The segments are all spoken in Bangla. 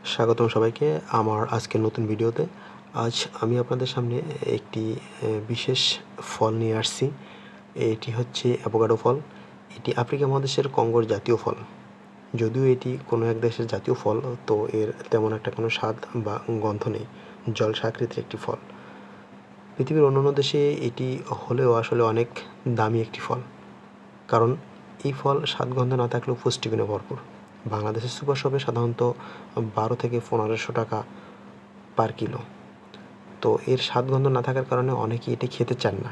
স্বাগতম সবাইকে আমার আজকের নতুন ভিডিওতে। আজ আমি আপনাদের সামনে একটি বিশেষ ফল নিয়ে আসছি। এটি হচ্ছে অ্যাভোকাডো ফল। এটি আফ্রিকা মহাদেশের কঙ্গোর জাতীয় ফল। যদিও এটি কোনো এক দেশের জাতীয় ফল, তো এর তেমন একটা কোনো স্বাদ বা গন্ধ নেই। জলসা আকৃতির একটি ফল। পৃথিবীর অন্যান্য দেশে এটি হলেও আসলে অনেক দামি একটি ফল, কারণ এই ফল স্বাদ গন্ধ না থাকলেও পুষ্টিগুণে ভরপুর। বাংলাদেশের সুপার শপে সাধারণত 12 থেকে 1500 টাকা পার কিলো। তো এর স্বাদ গন্ধ না থাকার কারণে অনেকেই এটি খেতে চান না।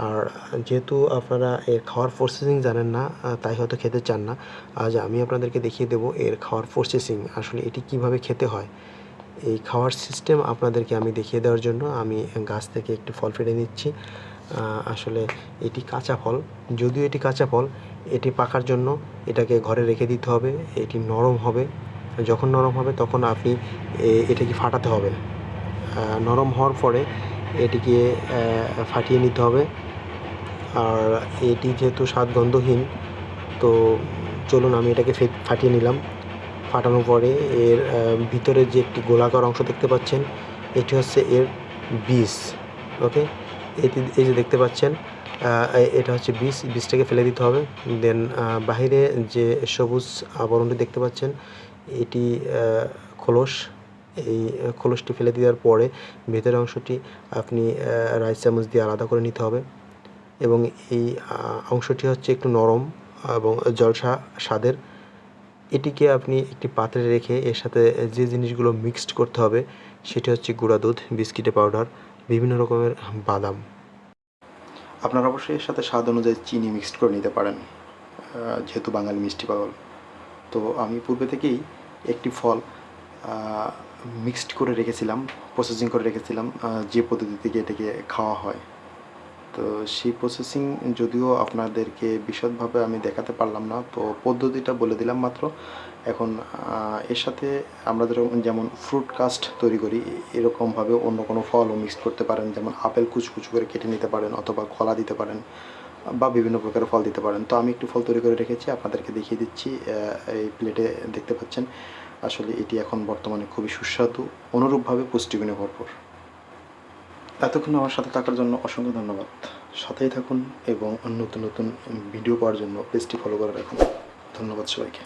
আর যেহেতু আপনারা এর খাওয়ার প্রসেসিং জানেন না, তাই হয়তো খেতে চান না। আজ আমি আপনাদেরকে দেখিয়ে দেবো এর খাওয়ার প্রসেসিং, আসলে এটি কিভাবে খেতে হয়। এই খাওয়ার সিস্টেম আপনাদেরকে আমি দেখিয়ে দেওয়ার জন্য আমি গাছ থেকে একটি ফল ফেটে নিচ্ছি। আসলে এটি কাঁচা ফল। যদিও এটি কাঁচা ফল, এটি পাকার জন্য এটাকে ঘরে রেখে দিতে হবে। এটি নরম হবে। যখন নরম হবে তখন আপনি এটাকে ফাটাতে হবে। নরম হওয়ার পরে এটিকে ফাটিয়ে নিতে হবে। আর এটি যেহেতু স্বাদ গন্ধহীন, তো চলুন আমি এটাকে ফাটিয়ে নিলাম। ফাটানোর পরে এর ভিতরে যে একটি গোলাকার অংশ দেখতে পাচ্ছেন, এটি হচ্ছে এর বীজ। ওকে, এই যে দেখতে পাচ্ছেন, এটা হচ্ছে বীজটাকে ফেলে দিতে হবে। দেন বাহিরে যে সবুজ আবরণটি দেখতে পাচ্ছেন, এটি খোলস। এই খোলসটি ফেলে দেওয়ার পরে ভেতরের অংশটি আপনি রাইস চামচ দিয়ে আলাদা করে নিতে হবে। এবং এই অংশটি হচ্ছে একটু নরম এবং জলসা স্বাদের। এটিকে আপনি একটি পাত্রে রেখে এর সাথে যে জিনিসগুলো মিক্সড করতে হবে সেটি হচ্ছে গুঁড়া দুধ, বিস্কিটে পাউডার, বিভিন্ন রকমের বাদাম। আপনারা অবশ্যই এর সাথে স্বাদ অনুযায়ী চিনি মিক্সড করে নিতে পারেন, যেহেতু বাঙালি মিষ্টি পাগল। তো আমি পূর্বে থেকেই একটি ফল মিক্সড করে রেখেছিলাম, প্রসেসিং করে রেখেছিলাম, যে পদ্ধতিতে এটাকে খাওয়া হয়। তো সেই প্রসেসিং যদিও আপনাদেরকে বিশদভাবে আমি দেখাতে পারলাম না, তো পদ্ধতিটা বলে দিলাম মাত্র। এখন এর সাথে আমরা যেমন ফ্রুট কাস্ট তৈরি করি, এরকমভাবে অন্য কোনো ফলও মিক্সড করতে পারেন। যেমন আপেল কুচকুচু করে কেটে নিতে পারেন, অথবা কলা দিতে পারেন, বা বিভিন্ন প্রকারের ফল দিতে পারেন। তো আমি একটু ফল তৈরি করে রেখেছি, আপনাদেরকে দেখিয়ে দিচ্ছি। এই প্লেটে দেখতে পাচ্ছেন, আসলে এটি এখন বর্তমানে খুবই সুস্বাদু, অনুরূপভাবে পুষ্টিগুণে ভরপুর। এতক্ষণ আমার সাথে থাকার জন্য অসংখ্য ধন্যবাদ। সাথেই থাকুন এবং নতুন নতুন ভিডিও পাওয়ার জন্য পেজটি ফলো করে রাখুন। ধন্যবাদ সবাইকে।